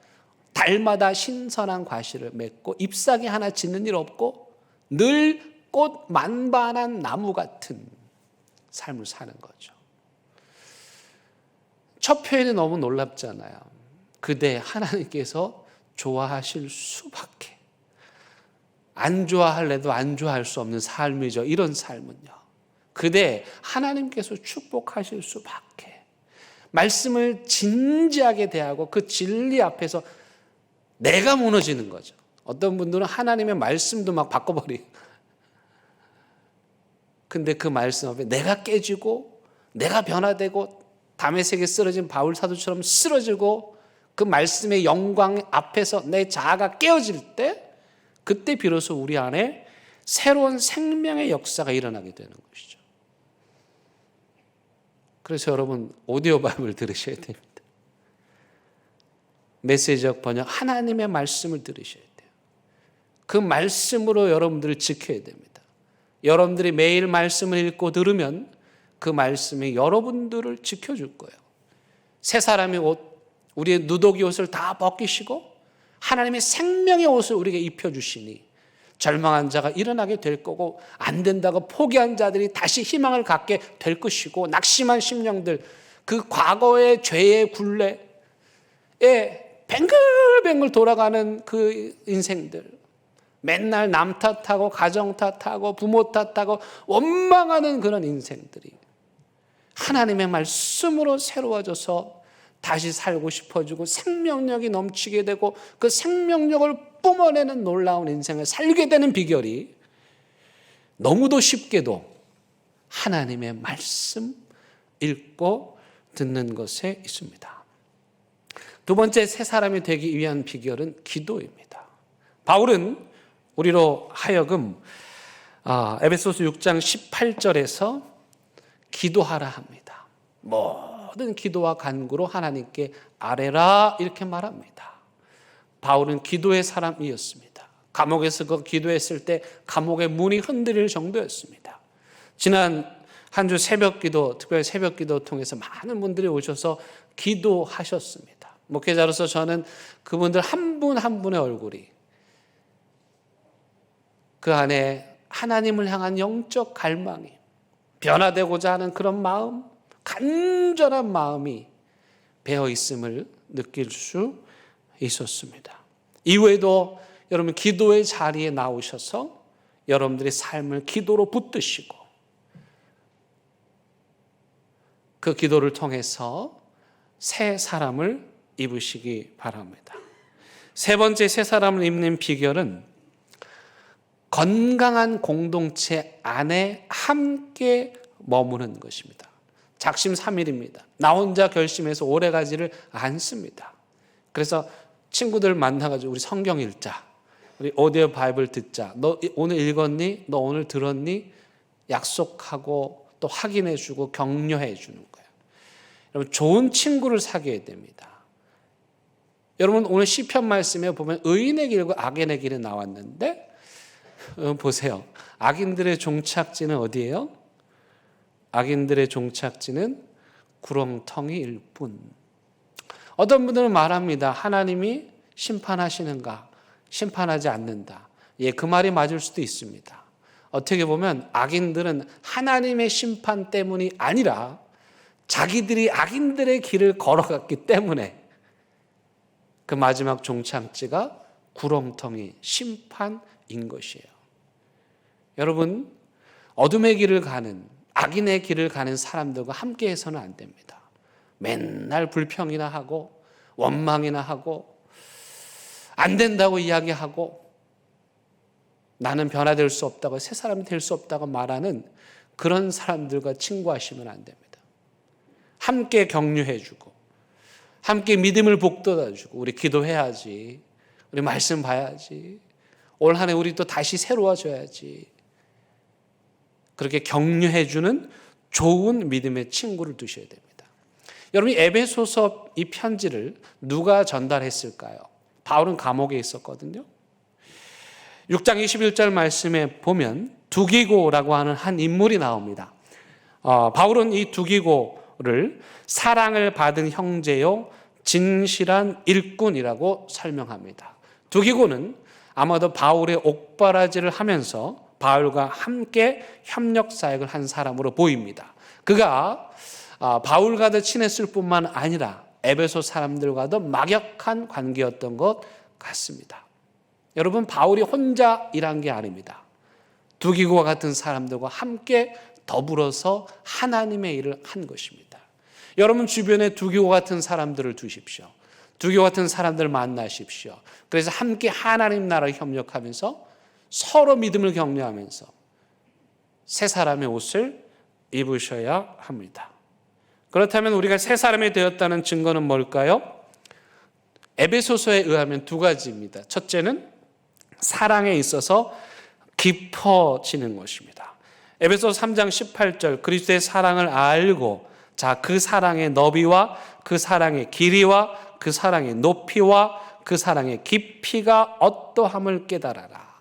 달마다 신선한 과실을 맺고 잎사귀 하나 짓는 일 없고 늘 꽃 만반한 나무 같은 삶을 사는 거죠. 첫 표현이 너무 놀랍잖아요. 그대 하나님께서 좋아하실 수밖에. 안 좋아할래도 안 좋아할 수 없는 삶이죠. 이런 삶은요. 그대 하나님께서 축복하실 수밖에. 말씀을 진지하게 대하고 그 진리 앞에서 내가 무너지는 거죠. 어떤 분들은 하나님의 말씀도 막 바꿔버리고. 근데 그 말씀 앞에 내가 깨지고 내가 변화되고 다메섹에 쓰러진 바울 사도처럼 쓰러지고 그 말씀의 영광 앞에서 내 자아가 깨어질 때 그때 비로소 우리 안에 새로운 생명의 역사가 일어나게 되는 것이죠. 그래서 여러분 오디오 바이블 들으셔야 됩니다. 메시지적 번역 하나님의 말씀을 들으셔야 돼요. 그 말씀으로 여러분들을 지켜야 됩니다. 여러분들이 매일 말씀을 읽고 들으면 그 말씀이 여러분들을 지켜줄 거예요. 새 사람의 옷, 우리의 누더기 옷을 다 벗기시고 하나님의 생명의 옷을 우리에게 입혀주시니 절망한 자가 일어나게 될 거고 안 된다고 포기한 자들이 다시 희망을 갖게 될 것이고 낙심한 심령들, 그 과거의 죄의 굴레에 뱅글뱅글 돌아가는 그 인생들, 맨날 남 탓하고 가정 탓하고 부모 탓하고 원망하는 그런 인생들이 하나님의 말씀으로 새로워져서 다시 살고 싶어지고 생명력이 넘치게 되고 그 생명력을 뿜어내는 놀라운 인생을 살게 되는 비결이 너무도 쉽게도 하나님의 말씀 읽고 듣는 것에 있습니다. 두 번째 새 사람이 되기 위한 비결은 기도입니다. 바울은 우리로 하여금 에베소서 6장 18절에서 기도하라 합니다. 모든 기도와 간구로 하나님께 아뢰라 이렇게 말합니다. 바울은 기도의 사람이었습니다. 감옥에서 그 기도했을 때 감옥의 문이 흔들릴 정도였습니다. 지난 한 주 새벽기도, 특별히 새벽기도 통해서 많은 분들이 오셔서 기도하셨습니다. 목회자로서 저는 그분들 한 분 한 분의 얼굴이 그 안에 하나님을 향한 영적 갈망이, 변화되고자 하는 그런 마음, 간절한 마음이 배어 있음을 느낄 수 있었습니다. 이후에도 여러분 기도의 자리에 나오셔서 여러분들의 삶을 기도로 붙드시고 그 기도를 통해서 새 사람을 입으시기 바랍니다. 세 번째 새 사람을 입는 비결은 건강한 공동체 안에 함께 머무는 것입니다. 작심삼일입니다. 나 혼자 결심해서 오래가지를 않습니다. 그래서 친구들 만나가지고 우리 성경 읽자, 우리 오디오 바이블 듣자, 너 오늘 읽었니? 너 오늘 들었니? 약속하고 또 확인해주고 격려해주는 거예요. 여러분 좋은 친구를 사귀어야 됩니다. 여러분 오늘 시편 말씀에 보면 의인의 길과 악인의 길이 나왔는데 보세요. 악인들의 종착지는 어디예요? 악인들의 종착지는 구렁텅이일 뿐. 어떤 분들은 말합니다. 하나님이 심판하시는가? 심판하지 않는다. 예, 그 말이 맞을 수도 있습니다. 어떻게 보면 악인들은 하나님의 심판 때문이 아니라 자기들이 악인들의 길을 걸어갔기 때문에 그 마지막 종착지가 구렁텅이, 심판인 것이에요. 여러분, 어둠의 길을 가는, 악인의 길을 가는 사람들과 함께 해서는 안 됩니다. 맨날 불평이나 하고 원망이나 하고 안 된다고 이야기하고 나는 변화될 수 없다고, 새 사람이 될 수 없다고 말하는 그런 사람들과 친구하시면 안 됩니다. 함께 격려해주고 함께 믿음을 북돋아주고 우리 기도해야지, 우리 말씀 봐야지, 올 한 해 우리 또 다시 새로워져야지, 그렇게 격려해주는 좋은 믿음의 친구를 두셔야 됩니다. 여러분이 에베소서 이 편지를 누가 전달했을까요? 바울은 감옥에 있었거든요. 6장 21절 말씀에 보면 두기고라고 하는 한 인물이 나옵니다. 바울은 이 두기고를 바울을 사랑을 받은 형제요 진실한 일꾼이라고 설명합니다. 두기고는 아마도 바울의 옥바라지를 하면서 바울과 함께 협력 사역을 한 사람으로 보입니다. 그가 바울과도 친했을 뿐만 아니라 에베소 사람들과도 막역한 관계였던 것 같습니다. 여러분, 바울이 혼자 일한 게 아닙니다. 두기고와 같은 사람들과 함께 더불어서 하나님의 일을 한 것입니다. 여러분 주변에 두기고 같은 사람들을 두십시오. 두기고 같은 사람들을 만나십시오. 그래서 함께 하나님 나라를 협력하면서 서로 믿음을 격려하면서 새 사람의 옷을 입으셔야 합니다. 그렇다면 우리가 새 사람이 되었다는 증거는 뭘까요? 에베소서에 의하면 두 가지입니다. 첫째는 사랑에 있어서 깊어지는 것입니다. 에베소서 3장 18절 그리스도의 사랑을 알고 자, 그 사랑의 너비와 그 사랑의 길이와 그 사랑의 높이와 그 사랑의 깊이가 어떠함을 깨달아라.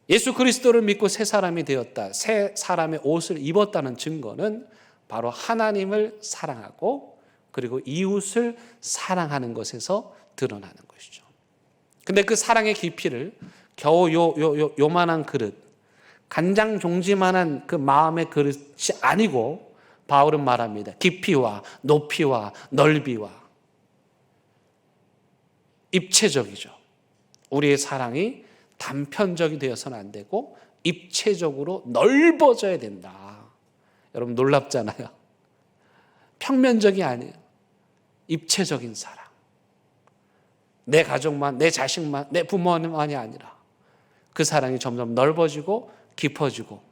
예수 그리스도를 믿고 새 사람이 되었다. 새 사람의 옷을 입었다는 증거는 바로 하나님을 사랑하고 그리고 이웃을 사랑하는 것에서 드러나는 것이죠. 근데 그 사랑의 깊이를 겨우 요만한 그릇, 간장 종지만한 그 마음의 그릇이 아니고 바울은 말합니다. 깊이와 높이와 넓이와 입체적이죠. 우리의 사랑이 단편적이 되어서는 안 되고 입체적으로 넓어져야 된다. 여러분 놀랍잖아요. 평면적이 아니에요. 입체적인 사랑. 내 가족만, 내 자식만, 내 부모만이 아니라 그 사랑이 점점 넓어지고 깊어지고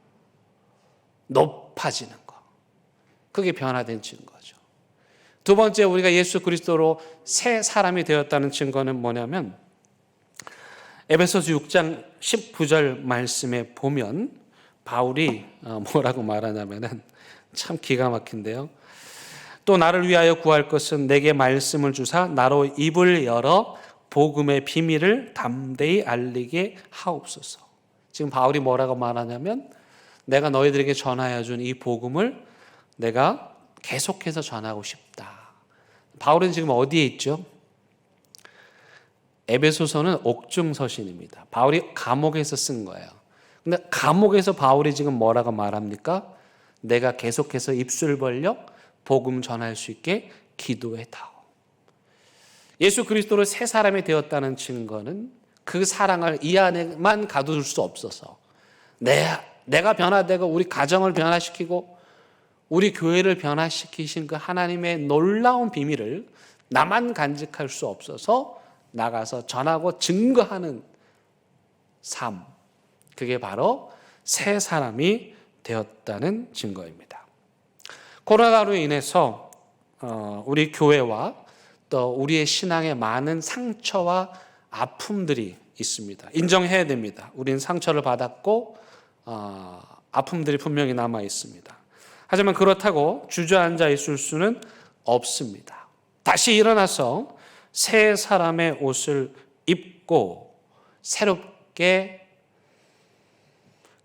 높아지는 것. 그게 변화된 증거죠. 두 번째, 우리가 예수 그리스도로 새 사람이 되었다는 증거는 뭐냐면 에베소서 6장 19절 말씀에 보면 바울이 뭐라고 말하냐면은 참 기가 막힌데요. 또 나를 위하여 구할 것은 내게 말씀을 주사 나로 입을 열어 복음의 비밀을 담대히 알리게 하옵소서. 지금 바울이 뭐라고 말하냐면 내가 너희들에게 전하여 준 이 복음을 내가 계속해서 전하고 싶다. 바울은 지금 어디에 있죠? 에베소서는 옥중서신입니다. 바울이 감옥에서 쓴 거예요. 근데 감옥에서 바울이 지금 뭐라고 말합니까? 내가 계속해서 입술 벌려 복음 전할 수 있게 기도해다오. 예수 그리스도로 새 사람이 되었다는 증거는 그 사랑을 이 안에만 가둘 수 없어서 내가 변화되고 우리 가정을 변화시키고 우리 교회를 변화시키신 그 하나님의 놀라운 비밀을 나만 간직할 수 없어서 나가서 전하고 증거하는 삶. 그게 바로 새 사람이 되었다는 증거입니다. 코로나로 인해서 우리 교회와 또 우리의 신앙에 많은 상처와 아픔들이 있습니다. 인정해야 됩니다. 우리는 상처를 받았고 아픔들이 분명히 남아 있습니다. 하지만 그렇다고 주저앉아 있을 수는 없습니다. 다시 일어나서 새 사람의 옷을 입고 새롭게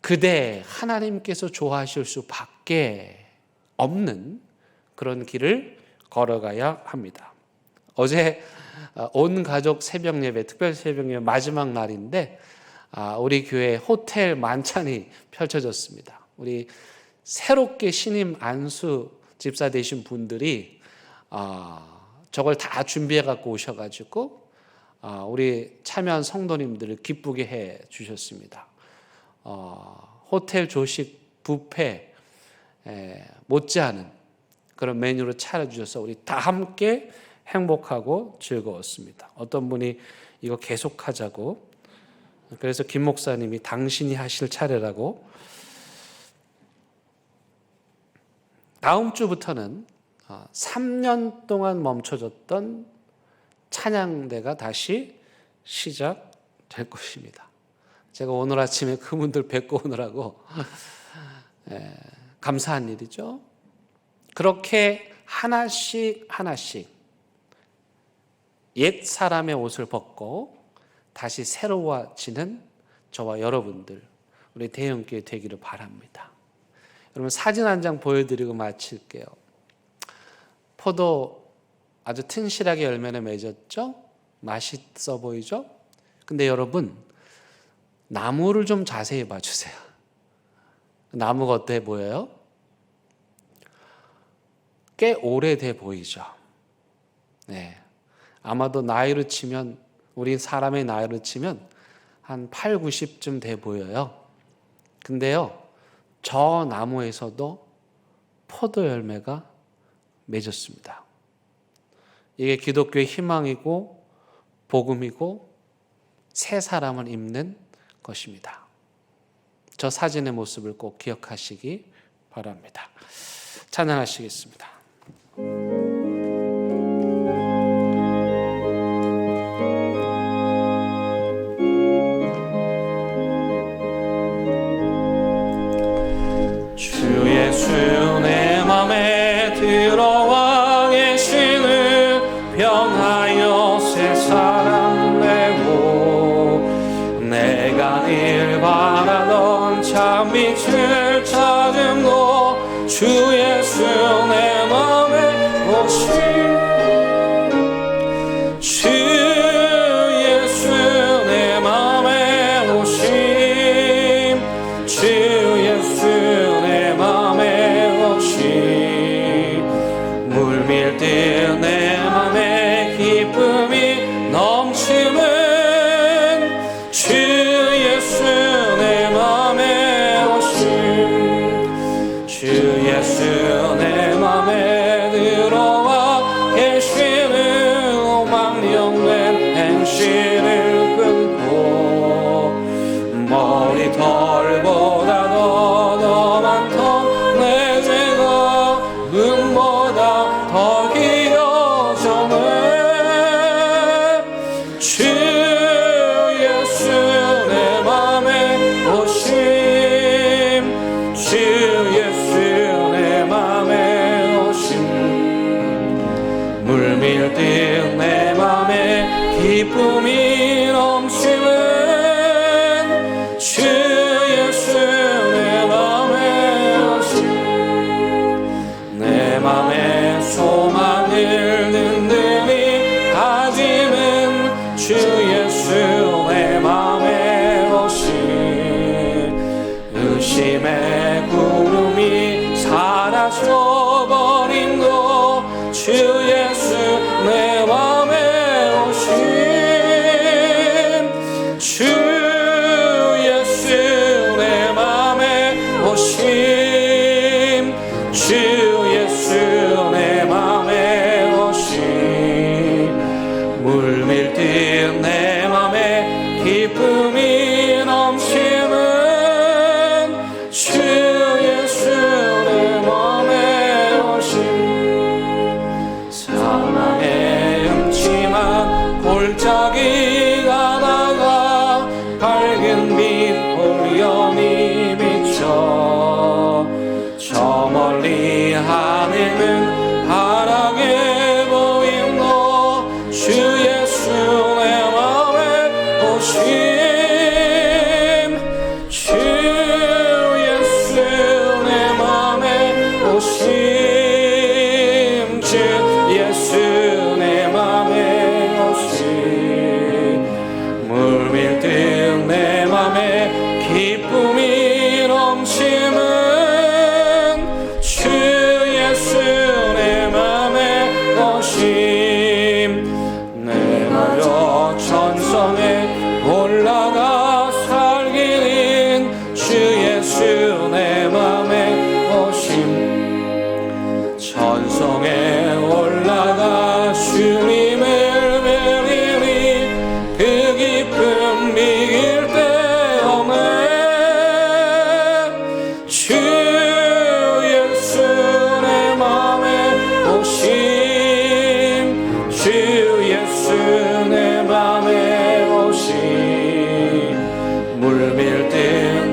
그대 하나님께서 좋아하실 수밖에 없는 그런 길을 걸어가야 합니다. 어제 온 가족 새벽 예배, 특별 새벽 예배 마지막 날인데 우리 교회 호텔 만찬이 펼쳐졌습니다. 우리 새롭게 신임 안수 집사 되신 분들이 저걸 다 준비해 갖고 오셔가지고 우리 참여한 성도님들을 기쁘게 해 주셨습니다. 호텔 조식 뷔페 못지않은 그런 메뉴로 차려주셔서 우리 다 함께 행복하고 즐거웠습니다. 어떤 분이 이거 계속하자고, 그래서 김 목사님이 당신이 하실 차례라고. 다음 주부터는 3년 동안 멈춰졌던 찬양대가 다시 시작될 것입니다. 제가 오늘 아침에 그분들 뵙고 오느라고 감사한 일이죠. 그렇게 하나씩 옛 사람의 옷을 벗고 다시 새로워지는 저와 여러분들, 우리 대형교회 되기를 바랍니다. 여러분 사진 한 장 보여드리고 마칠게요. 포도 아주 튼실하게 열매를 맺었죠? 맛있어 보이죠? 근데 여러분 나무를 좀 자세히 봐주세요. 나무가 어때 보여요? 꽤 오래돼 보이죠? 네. 아마도 나이로 치면, 우리 사람의 나이로 치면 한 8, 90쯤 돼 보여요. 근데요, 저 나무에서도 포도 열매가 맺었습니다. 이게 기독교의 희망이고 복음이고 새 사람을 입는 것입니다. 저 사진의 모습을 꼭 기억하시기 바랍니다. 찬양하시겠습니다. 주 예수 내 맘에 들어와 계시는 평하여 새 사람 되고 내가 늘 바라던 참 빛을 찾음도 주 예수 내 맘에 오신 주 예수 내 맘에 오신 주 예수 내 맘에 오신 물밀듯 내 맘에 기쁨이 넘치는 주 예수 내 맘에 오신 주 예수 내 맘에 들어와 계시는 오만영된 행실을 끊고 머리털보다 더 많던 내 죄가 눈보다 더 길어졌네 주 예수 내 맘에 오심 주 예수 내 맘에 오심 물밀듯 내 맘에 기쁨이 넘치는 주 예수 내 맘에 오심 내 맘에 소망을 든든히 가지는 주 예수 내 맘에 오심 의심의 구름이 사라져버림도 주 예수 내 맘에 오심 주 예수 내 맘에 오심 주 예수 내 맘에 오심 물밀듯 내 맘에 기쁨이 넘치는 주 예수 내 맘에 오심 사망의 음침한 골짜기 가다가 밝은 빛 호연히 비쳐 저 멀리 하늘은 파랗게 보임도 주 예수 내 맘에 오심 주 예수 내 맘에 오심 주 예수 내 맘에 오심 물밀듯 내 맘에 기쁨이 넘치는 주 예수 내 맘에 오심 내 마려 천성에 올라가 살기는 주 예수 내 맘에 오심 천성에 올라가 주님을 뵈리니 그 기쁨 이길 데 없네 주 예수 내 맘에 오심 주 예수 내 맘에 오심 물밀듯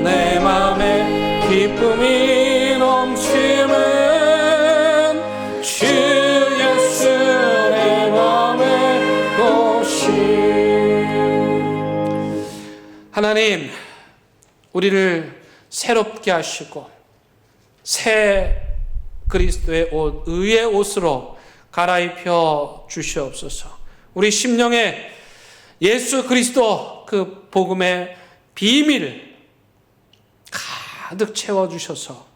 내 맘에 기쁨이 넘치는 주 예수 내 맘에 오심 하나님 우리를 새롭게 하시고 새 그리스도의 옷, 의의 옷으로 갈아입혀 주시옵소서. 우리 심령에 예수 그리스도 그 복음의 비밀 가득 채워주셔서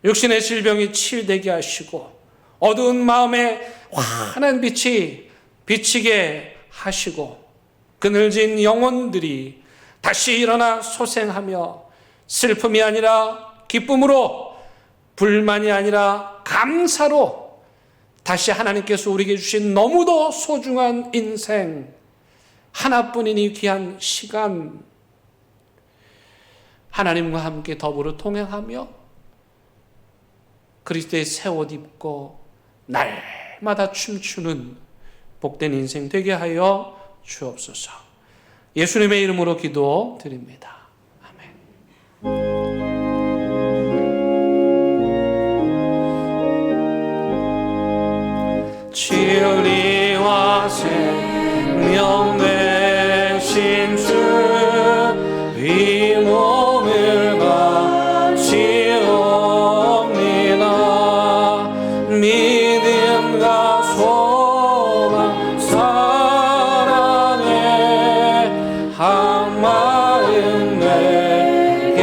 육신의 질병이 치유되게 하시고 어두운 마음에 환한 빛이 비치게 하시고 그늘진 영혼들이 다시 일어나 소생하며 슬픔이 아니라 기쁨으로, 불만이 아니라 감사로 다시 하나님께서 우리에게 주신 너무도 소중한 인생, 하나뿐인 이 귀한 시간 하나님과 함께 더불어 동행하며 그리스도의 새 옷 입고 날마다 춤추는 복된 인생 되게 하여 주옵소서. 예수님의 이름으로 기도드립니다. 아멘. 진리와 생명 되신 주, 이 몸을 바치옵니다. 믿음과 소망 사랑에 한 마음 되게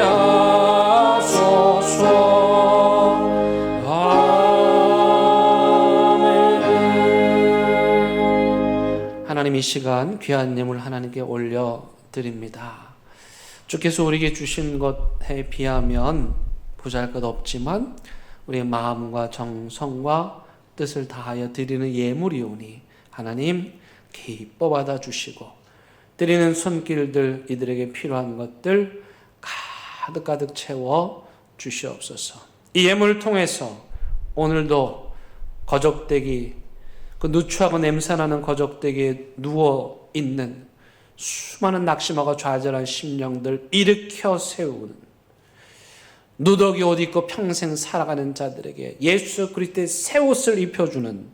하소서. 하나님, 이 시간 귀한 예물 하나님께 올려드립니다. 주께서 우리에게 주신 것에 비하면 보잘것 없지만 우리의 마음과 정성과 뜻을 다하여 드리는 예물이오니 하나님 기뻐 받아주시고 드리는 손길들, 이들에게 필요한 것들 가득 채워 주시옵소서. 이 예물을 통해서 오늘도 거적대기, 그 누추하고 냄새나는 거적대기에 누워있는 수많은 낙심하고 좌절한 심령들 일으켜 세우는, 누더기 옷 입고 평생 살아가는 자들에게 예수 그리스도의 새 옷을 입혀주는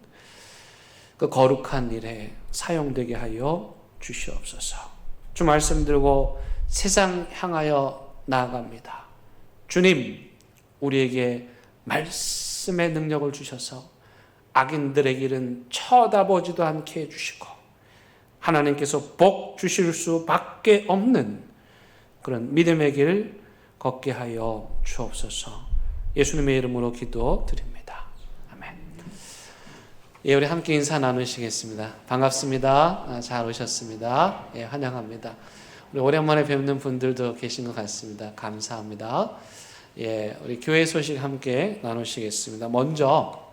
그 거룩한 일에 사용되게 하여 주시옵소서. 주 말씀 들고 세상 향하여 나아갑니다. 주님, 우리에게 말씀의 능력을 주셔서 악인들의 길은 쳐다보지도 않게 해주시고 하나님께서 복 주실 수밖에 없는 그런 믿음의 길 걷게 하여 주옵소서. 예수님의 이름으로 기도드립니다. 아멘. 예, 우리 함께 인사 나누시겠습니다. 반갑습니다. 잘 오셨습니다. 예, 환영합니다. 우리 오랜만에 뵙는 분들도 계신 것 같습니다. 감사합니다. 예, 우리 교회 소식 함께 나누시겠습니다. 먼저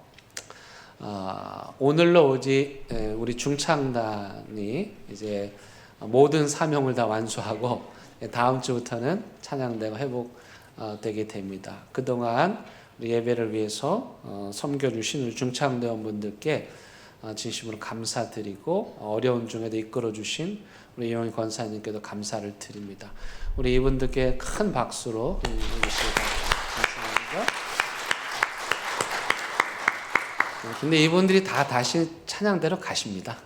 오늘로 오직 우리 중창단이 이제 모든 사명을 다 완수하고 다음 주부터는 찬양대가 회복되게 됩니다. 그동안 우리 예배를 위해서 섬겨주신 우리 중창대원분들께 진심으로 감사드리고 어려운 중에도 이끌어주신 우리 이용희 권사님께도 감사를 드립니다. 우리 이분들께 큰 박수로 해주시기 감사합니다. 근데 이분들이 다 다시 찬양대로 가십니다.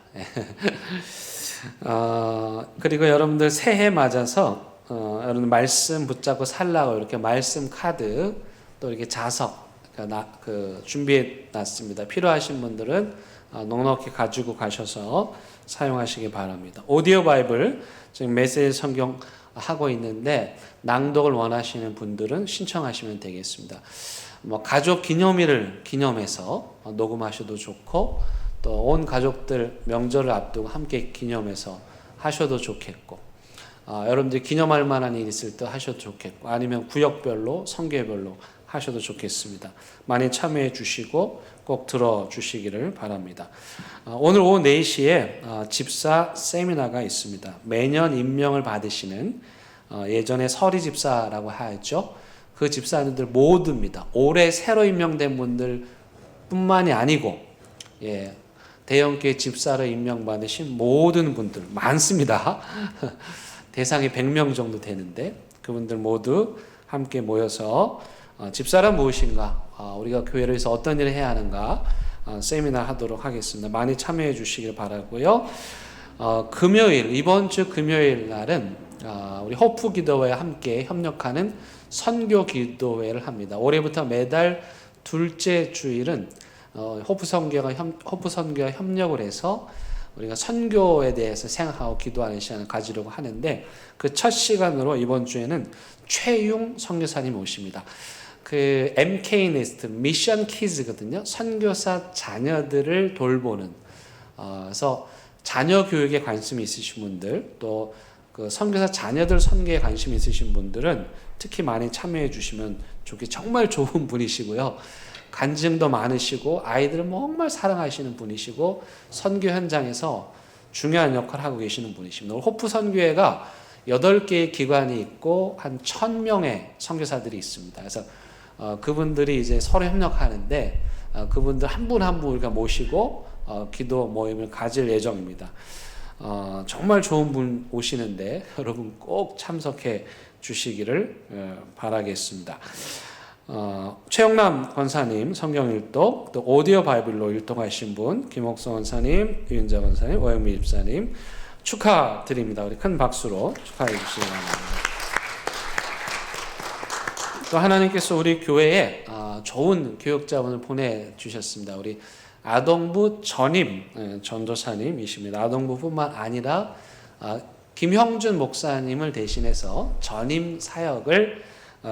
그리고 여러분들 새해 맞아서 여러분 말씀 붙잡고 살라고 이렇게 말씀 카드 또 이렇게 자석 준비해 놨습니다. 필요하신 분들은 넉넉히 가지고 가셔서 사용하시기 바랍니다. 오디오 바이블 지금 메시지 성경 하고 있는데 낭독을 원하시는 분들은 신청하시면 되겠습니다. 뭐 가족 기념일을 기념해서 녹음하셔도 좋고 또 온 가족들 명절을 앞두고 함께 기념해서 하셔도 좋겠고 여러분들이 기념할 만한 일 있을 때 하셔도 좋겠고 아니면 구역별로 성교별로 하셔도 좋겠습니다. 많이 참여해 주시고 꼭 들어주시기를 바랍니다. 오늘 오후 4시에 집사 세미나가 있습니다. 매년 임명을 받으시는 예전에 서리 집사라고 하였죠. 그 집사님들 모두입니다. 올해 새로 임명된 분들 뿐만이 아니고 대형교회 집사로 임명받으신 모든 분들 많습니다. 대상이 100명 정도 되는데 그분들 모두 함께 모여서 집사란 무엇인가, 우리가 교회를 위해서 어떤 일을 해야 하는가 세미나 하도록 하겠습니다. 많이 참여해 주시길 바라고요. 이번 주 금요일 날은 우리 호프 기도회와 함께 협력하는 선교 기도회를 합니다. 올해부터 매달 둘째 주일은 호프 선교가 협력을 해서 우리가 선교에 대해서 생각하고 기도하는 시간을 가지려고 하는데, 그 첫 시간으로 이번 주에는 최용 선교사님 오십니다. 그 MK 네스트 미션 키즈거든요. 선교사 자녀들을 돌보는, 그래서 자녀 교육에 관심이 있으신 분들, 또 그 선교사 자녀들 선교에 관심이 있으신 분들은 특히 많이 참여해 주시면 좋겠. 정말 좋은 분이시고요. 간증도 많으시고 아이들을 정말 사랑하시는 분이시고 선교 현장에서 중요한 역할을 하고 계시는 분이십니다. 오늘 호프 선교회가 8개의 기관이 있고 한 1000명의 선교사들이 있습니다. 그래서 그분들이 이제 서로 협력하는데, 그분들 한 분 한 분 우리가 모시고 기도 모임을 가질 예정입니다. 정말 좋은 분 오시는데 여러분 꼭 참석해 주시기를 바라겠습니다. 최영남 권사님 성경 일독, 또 오디오 바이블로 일독하신 분 김옥성 권사님, 유인자 권사님, 오영미 집사님 축하드립니다. 우리 큰 박수로 축하해 주시기 바랍니다. 또 하나님께서 우리 교회에 좋은 교육자분을 보내주셨습니다. 우리 아동부 전임 전도사님이십니다. 아동부뿐만 아니라 김형준 목사님을 대신해서 전임 사역을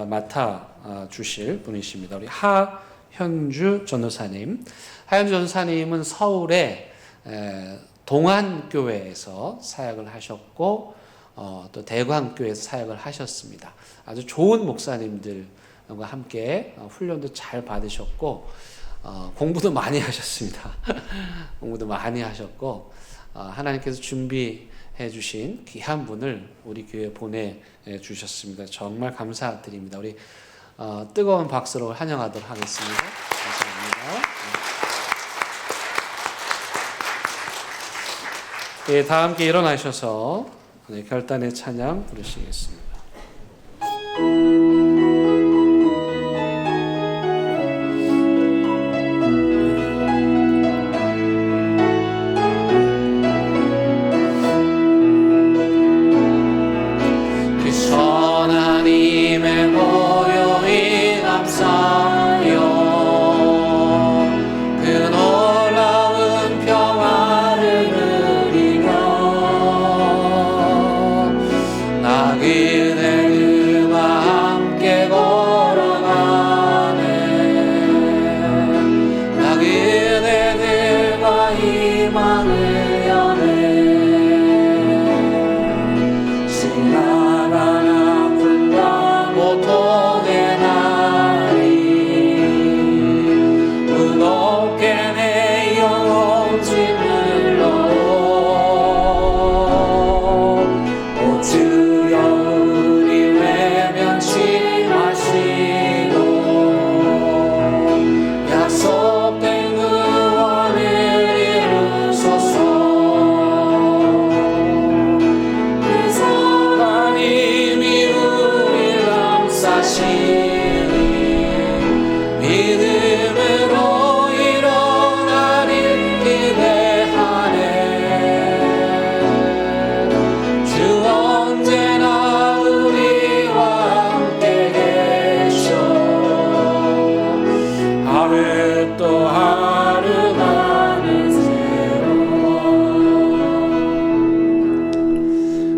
맡아 주실 분이십니다. 우리 하현주 전도사님. 하현주 전도사님은 서울의 동안교회에서 사역을 하셨고 또 대광교회에서 사역을 하셨습니다. 아주 좋은 목사님들과 함께 훈련도 잘 받으셨고 공부도 많이 하셨습니다. 공부도 많이 하셨고 하나님께서 준비해 주신 귀한 분을 우리 교회에 보내주셨습니다. 정말 감사드립니다. 우리 뜨거운 박수로 환영하도록 하겠습니다. 감사합니다. 예, 다 함께 일어나셔서 결단의 찬양 부르시겠습니다.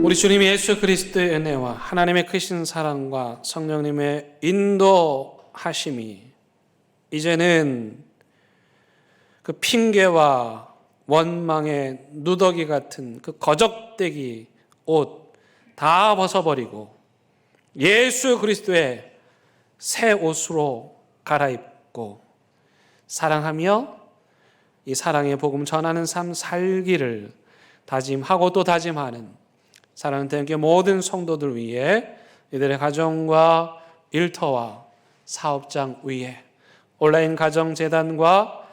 우리 주님 예수 그리스도의 은혜와 하나님의 크신 사랑과 성령님의 인도하심이 이제는 그 핑계와 원망의 누더기 같은 그 거적대기 옷 다 벗어버리고 예수 그리스도의 새 옷으로 갈아입고 사랑하며 이 사랑의 복음 전하는 삶 살기를 다짐하고 또 다짐하는 사랑하는 대한교회 모든 성도들 위해 이들의 가정과 일터와 사업장 위에 온라인 가정재단과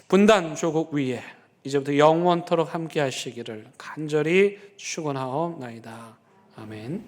분단 조국 위에 이제부터 영원토록 함께 하시기를 간절히 축원하옵나이다. 아멘.